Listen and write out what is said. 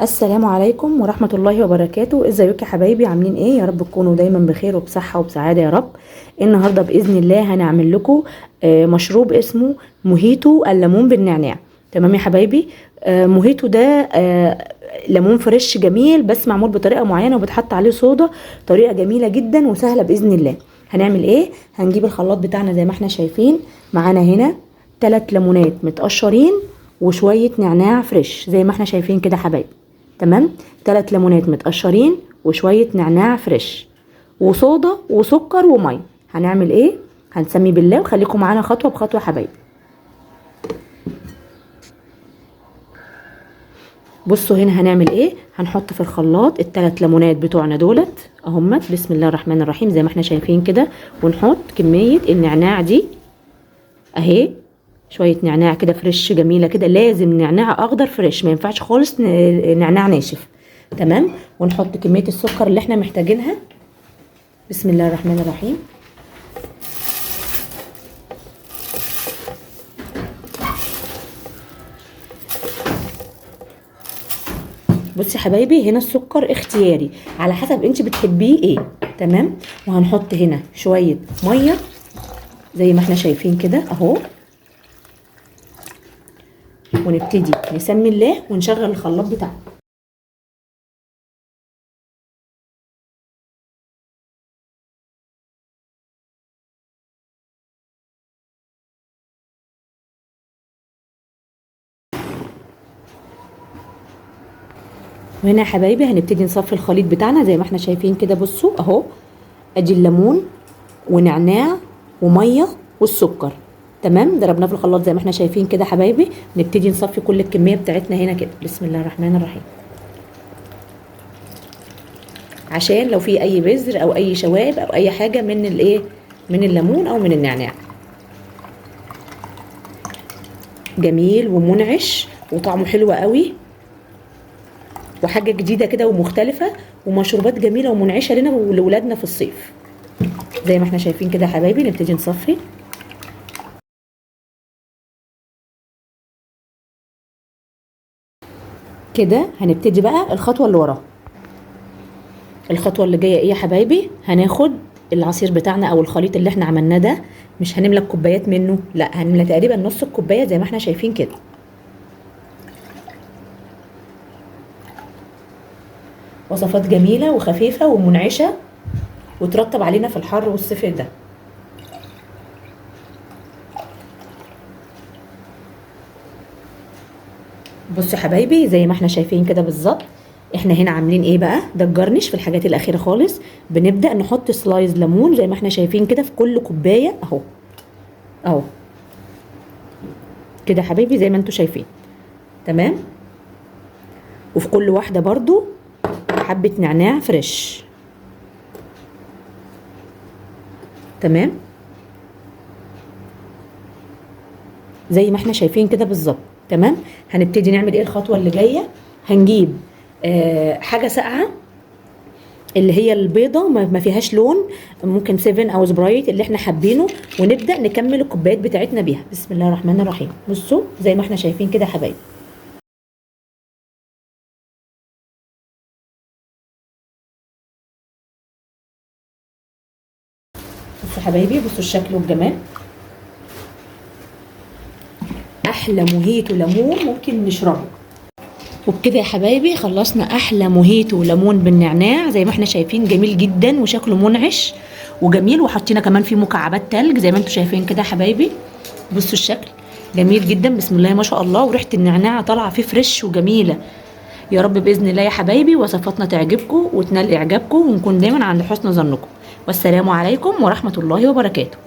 السلام عليكم ورحمة الله وبركاته. ازيكم يا حبايبي؟ عاملين ايه؟ يا رب تكونوا دايما بخير وبصحة وبسعادة يا رب. النهاردة بإذن الله هنعمل لكم مشروب اسمه موهيتو الليمون بالنعناع. تمام يا حبايبي؟ موهيتو ده ليمون فريش جميل، بس معمول بطريقة معينة وبتحط عليه صودا. طريقة جميلة جدا وسهلة بإذن الله. هنعمل ايه؟ هنجيب الخلاط بتاعنا زي ما احنا شايفين. معانا هنا 3 ليمونات متقشرين وشوية نعناع فريش زي ما احنا شايفين كده حبايبي. تمام، 3 ليمونات متقشرين وشوية نعناع فريش وصودا وسكر ومية. هنعمل ايه؟ هنسمي بالله وخليكم معانا خطوة بخطوة يا حبايبي. بصوا هنا هنعمل ايه. هنحط في الخلاط ال3 ليمونات بتوعنا دولت اهمت، بسم الله الرحمن الرحيم زي ما احنا شايفين كده، ونحط كمية النعناع دي اهي، شويه نعناع كده فريش جميله كده. لازم نعناع اخضر فريش، ما ينفعش خالص نعناع ناشف. تمام، ونحط كميه السكر اللي احنا محتاجينها. بسم الله الرحمن الرحيم. بصي يا حبايبي، هنا السكر اختياري على حسب انت بتحبيه ايه. تمام، وهنحط هنا شويه ميه زي ما احنا شايفين كده اهو، ونبتدي نسمي الله ونشغل الخلاط بتاعنا. وهنا يا حبايبي هنبتدي نصفي الخليط بتاعنا زي ما احنا شايفين كده. بصوا اهو، ادي الليمون ونعناع وميه والسكر. تمام، ضربناه في الخلاط زي ما احنا شايفين كده حبايبي. نبتدي نصفي كل الكميه بتاعتنا هنا كده. بسم الله الرحمن الرحيم، عشان لو في اي بذر او اي شوائب او اي حاجه من الايه، من الليمون او من النعناع. جميل ومنعش وطعمه حلو قوي، وحاجه جديده كده ومختلفه، ومشروبات جميله ومنعشه لنا ولولادنا في الصيف زي ما احنا شايفين كده حبايبي. نبتدي نصفي كده. هنبتدي بقى الخطوه اللي وراها. الخطوه اللي جايه ايه يا حبايبي؟ هناخد العصير بتاعنا او الخليط اللي احنا عملناه ده. مش هنملى كوبايات منه، لا، هنملى تقريبا نص الكوبايه زي ما احنا شايفين كده. وصفات جميله وخفيفه ومنعشه وترطب علينا في الحر والصيف ده. بصوا يا حبايبي زي ما احنا شايفين كده بالظبط. احنا هنا عاملين ايه بقى؟ ده الجرنش في الحاجات الاخيره خالص. بنبدا نحط سلايز ليمون زي ما احنا شايفين كده في كل كوبايه اهو اهو كده يا حبايبي زي ما انتوا شايفين. تمام، وفي كل واحده برضو حبه نعناع فريش. تمام، زي ما احنا شايفين كده بالظبط. تمام، هنبتدي نعمل ايه الخطوه اللي جايه؟ هنجيب حاجه ساقعه اللي هي البيضه ما فيهاش لون، ممكن 7 او سبرايت اللي احنا حابينه، ونبدا نكمل الكوبايات بتاعتنا بيها. بسم الله الرحمن الرحيم. بصوا زي ما احنا شايفين كده يا حبايبي. بصوا يا حبايبي، بصوا الشكل والجمال. احلى موهيتو ليمون ممكن نشربه. وبكده يا حبايبي خلصنا احلى موهيتو ليمون بالنعناع زي ما احنا شايفين. جميل جدا وشكله منعش وجميل، وحطينا كمان فيه مكعبات تلج زي ما انتم شايفين كده يا حبايبي. بصوا الشكل جميل جدا، بسم الله ما شاء الله، وريحه النعناع طالعه فيه فريش وجميله. يا رب باذن الله يا حبايبي وصفاتنا تعجبكم وتنال اعجابكم، ونكون دايما عند حسن ظنكم. والسلام عليكم ورحمه الله وبركاته.